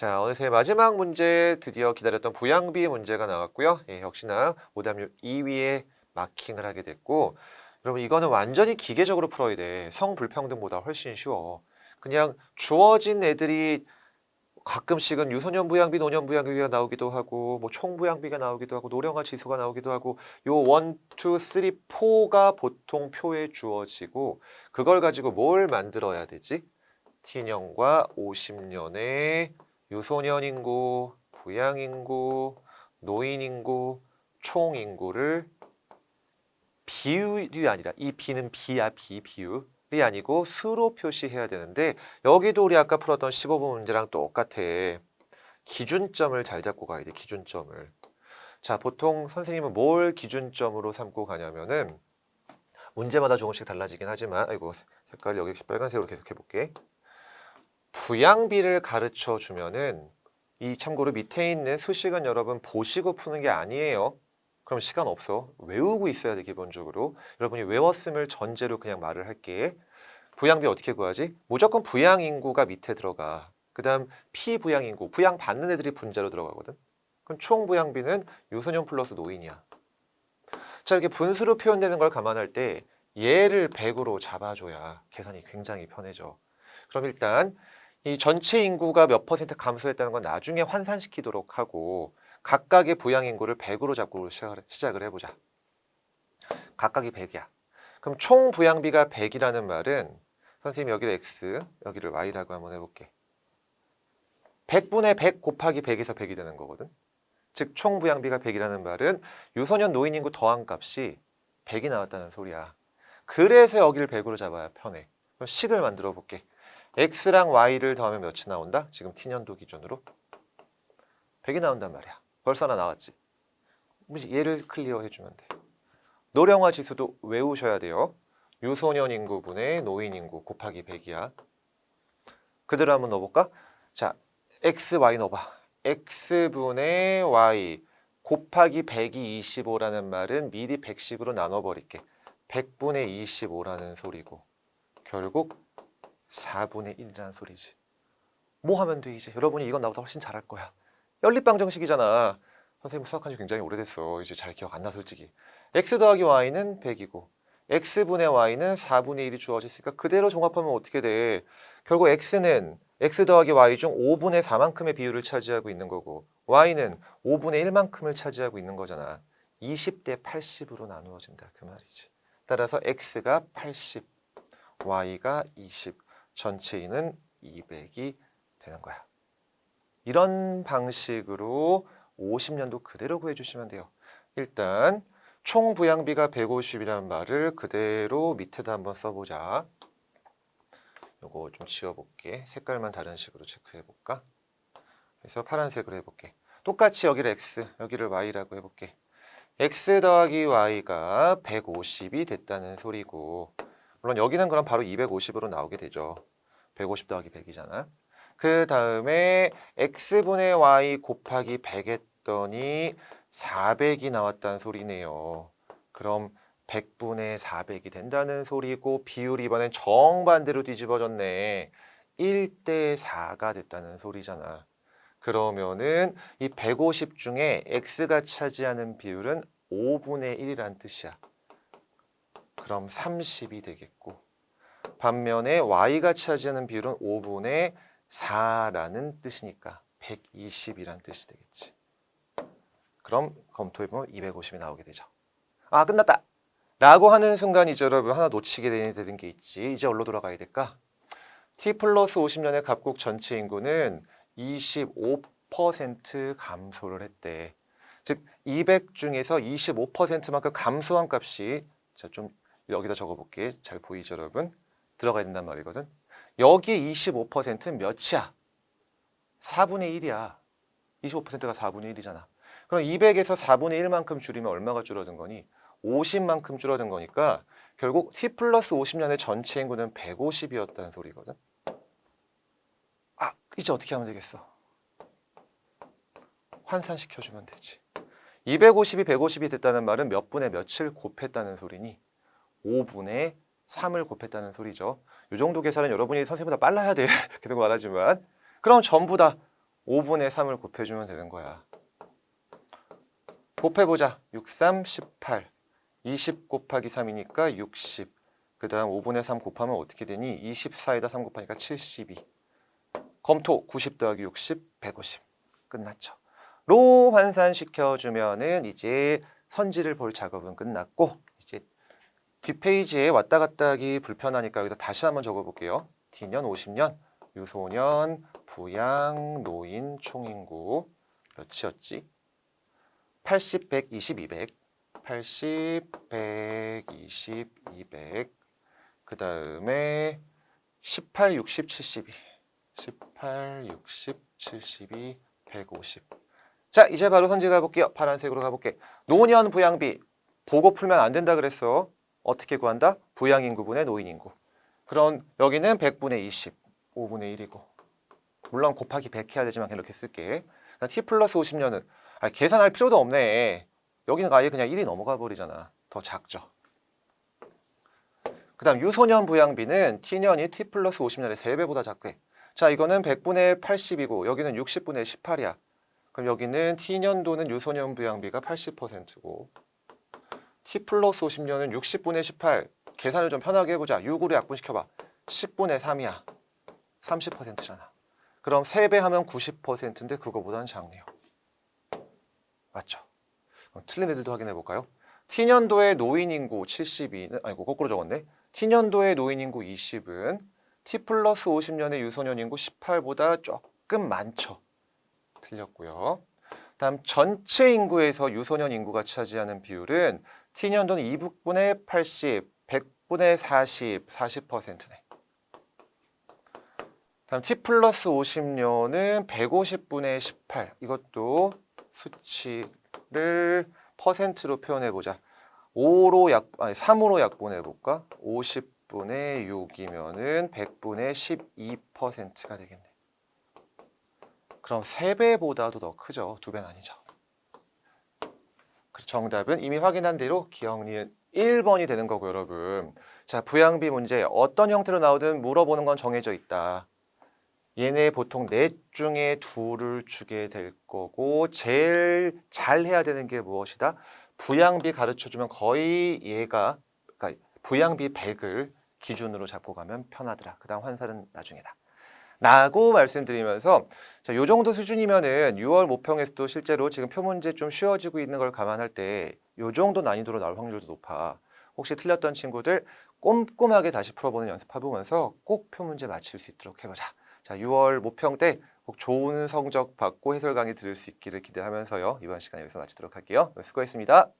자, 어느새 마지막 문제 드디어 기다렸던 부양비 문제가 나왔고요. 예, 역시나 오답률 2위에 마킹을 하게 됐고, 여러분 이거는 완전히 기계적으로 풀어야 돼. 성불평등보다 훨씬 쉬워. 그냥 주어진 애들이 가끔씩은 유소년 부양비, 노년 부양비가 나오기도 하고, 뭐 총부양비가 나오기도 하고, 노령화 지수가 나오기도 하고, 요 1, 2, 3, 4가 보통 표에 주어지고, 그걸 가지고 뭘 만들어야 되지? T년과 50년의 유소년 인구, 부양 인구, 노인 인구, 총 인구를 비율이 아니라 이 B는 B야, 비율이 아니고 수로 표시해야 되는데 여기도 우리 아까 풀었던 15번 문제랑 똑같아. 기준점을 잘 잡고 가야 돼, 기준점을. 자, 보통 선생님은 뭘 기준점으로 삼고 가냐면은 문제마다 조금씩 달라지긴 하지만 아이고 색깔 여기 빨간색으로 계속 해볼게. 부양비를 가르쳐 주면은 이 참고로 밑에 있는 수식은 여러분 보시고 푸는 게 아니에요. 그럼 시간 없어. 외우고 있어야 돼, 기본적으로. 여러분이 외웠음을 전제로 그냥 말을 할게. 부양비 어떻게 구하지? 무조건 부양 인구가 밑에 들어가. 그 다음 피부양 인구, 부양 받는 애들이 분자로 들어가거든. 그럼 총 부양비는 유소년 플러스 노인이야. 자, 이렇게 분수로 표현되는 걸 감안할 때 얘를 100으로 잡아줘야 계산이 굉장히 편해져. 그럼 일단 이 전체 인구가 몇 퍼센트 감소했다는 건 나중에 환산시키도록 하고 각각의 부양 인구를 100으로 잡고 시작을 해보자. 각각이 100이야. 그럼 총 부양비가 100이라는 말은 선생님 여기를 x, 여기를 y라고 한번 해볼게. 100분의 100 곱하기 100에서 100이 되는 거거든. 즉 총 부양비가 100이라는 말은 유소년 노인 인구 더한 값이 100이 나왔다는 소리야. 그래서 여기를 100으로 잡아야 편해. 그럼 식을 만들어 볼게. x랑 y를 더하면 몇이 나온다? 지금 t년도 기준으로 100이 나온단 말이야. 벌써 하나 나왔지. 얘를 클리어 해주면 돼. 노령화 지수도 외우셔야 돼요. 유소년 인구분의 노인 인구 곱하기 100이야. 그대로 한번 넣어볼까? 자, x, y 넣어봐. x분의 y 곱하기 100이 25라는 말은 미리 100씩으로 나눠버릴게. 100분의 25라는 소리고 결국 4분의 1이라는 소리지. 뭐 하면 돼 이제? 여러분이 이건 나보다 훨씬 잘할 거야. 연립방정식이잖아. 선생님 수학한 지 굉장히 오래됐어. 이제 잘 기억 안 나 솔직히. x 더하기 y는 100이고 x분의 y는 4분의 1이 주어졌으니까 그대로 종합하면 어떻게 돼? 결국 x는 x 더하기 y 중 5분의 4만큼의 비율을 차지하고 있는 거고 y는 5분의 1만큼을 차지하고 있는 거잖아. 20대 80으로 나누어진다 그 말이지. 따라서 x가 80, y가 20, 전체인은 200이 되는 거야. 이런 방식으로 50년도 그대로 구해주시면 돼요. 일단 총 부양비가 150이라는 말을 그대로 밑에다 한번 써보자. 요거 좀 지워볼게. 색깔만 다른 식으로 체크해볼까? 그래서 파란색으로 해볼게. 똑같이 여기를 x, 여기를 y라고 해볼게. x 더하기 y가 150이 됐다는 소리고 물론 여기는 그럼 바로 250으로 나오게 되죠. 150 더하기 100이잖아. 그 다음에 x분의 y 곱하기 100 했더니 400이 나왔다는 소리네요. 그럼 100분의 400이 된다는 소리고 비율이 이번엔 정반대로 뒤집어졌네. 1대 4가 됐다는 소리잖아. 그러면은 이 150 중에 x가 차지하는 비율은 5분의 1이란 뜻이야. 그럼 30이 되겠고 반면에 y가 차지하는 비율은 5분의 4라는 뜻이니까 120이란 뜻이 되겠지. 그럼 검토해보면 250이 나오게 되죠. 아 끝났다! 라고 하는 순간이죠. 여러분 하나 놓치게 되는 게 있지. 이제 어디로 돌아가야 될까? t 플러스 50년의 갑국 전체 인구는 25% 감소를 했대. 즉 200 중에서 25%만큼 감소한 값이 자, 좀 여기다 적어볼게. 잘 보이죠 여러분? 들어가야 된단 말이거든. 여기 25%는 몇이야? 4분의 1이야. 25%가 4분의 1이잖아. 그럼 200에서 4분의 1만큼 줄이면 얼마가 줄어든 거니? 50만큼 줄어든 거니까 결국 t 플러스 50년의 전체 인구는 150이었다는 소리거든. 아, 이제 어떻게 하면 되겠어? 환산시켜주면 되지. 250이 150이 됐다는 말은 몇 분의 몇을 곱했다는 소리니? 5분의 3을 곱했다는 소리죠. 이 정도 계산은 여러분이 선생님보다 빨라야 돼. 계속 말하지만. 그럼 전부 다 5분의 3을 곱해주면 되는 거야. 곱해보자. 6, 3, 18. 20 곱하기 3이니까 60. 그 다음 5분의 3 곱하면 어떻게 되니? 24에다 3 곱하니까 72. 검토 90 더하기 60, 150. 끝났죠. 로 환산시켜주면은 이제 선지를 볼 작업은 끝났고, 이제 뒷페이지에 왔다 갔다 하기 불편하니까 여기다 다시 한번 적어볼게요. T년 50년, 유소년, 부양, 노인, 총인구. 몇이었지? 80, 100, 20, 200. 80, 100, 20, 200. 그 다음에 18, 60, 72. 18, 60, 72, 150. 자, 이제 바로 선지 가볼게요. 파란색으로 가볼게. 노년 부양비. 보고 풀면 안 된다 그랬어. 어떻게 구한다? 부양인구분의 노인인구. 그럼 여기는 100분의 20, 5분의 1이고. 물론 곱하기 100 해야 되지만 이렇게 쓸게. t 플러스 50년은 계산할 필요도 없네. 여기는 아예 그냥 1이 넘어가 버리잖아. 더 작죠. 그 다음 유소년 부양비는 t년이 t 플러스 50년의 3배보다 작대. 자, 이거는 100분의 80이고 여기는 60분의 18이야. 그럼 여기는 t년도는 유소년 부양비가 80%고 t 플러스 50년은 60분의 18. 계산을 좀 편하게 해보자. 6으로 약분시켜봐. 10분의 3이야. 30%잖아. 그럼 3배 하면 90%인데 그거보다는 작네요. 맞죠? 그럼 틀린 애들도 확인해볼까요? t년도의 노인인구 72는 아이고 거꾸로 적었네. t년도의 노인인구 20은 t 플러스 50년의 유소년인구 18보다 조금 많죠. 틀렸고요. 다음 전체 인구에서 유소년 인구가 차지하는 비율은 t년도는 2분의 80, 100분의 40, 40%네. 다음 t 플러스 50년은 150분의 18. 이것도 수치를 퍼센트로 표현해보자. 3으로 약분해볼까? 50분의 6이면은 100분의 12%가 되겠네. 그럼 3배보다도 더 크죠. 2배는 아니죠. 그래서 정답은 이미 확인한 대로 기억, 니은 1번이 되는 거고 여러분. 자, 부양비 문제 어떤 형태로 나오든 물어보는 건 정해져 있다. 얘네 보통 넷 중에 2를 주게 될 거고 제일 잘 해야 되는 게 무엇이다? 부양비 가르쳐주면 거의 얘가 그러니까 부양비 100을 기준으로 잡고 가면 편하더라. 그 다음 환산은 나중이다. 라고 말씀드리면서 자, 요 정도 수준이면은 6월 모평에서도 실제로 지금 표 문제 좀 쉬워지고 있는 걸 감안할 때 요 정도 난이도로 나올 확률도 높아. 혹시 틀렸던 친구들 꼼꼼하게 다시 풀어보는 연습해보면서 꼭 표 문제 맞출 수 있도록 해보자. 자, 6월 모평 때 꼭 좋은 성적 받고 해설 강의 들을 수 있기를 기대하면서요. 이번 시간 여기서 마치도록 할게요. 수고했습니다.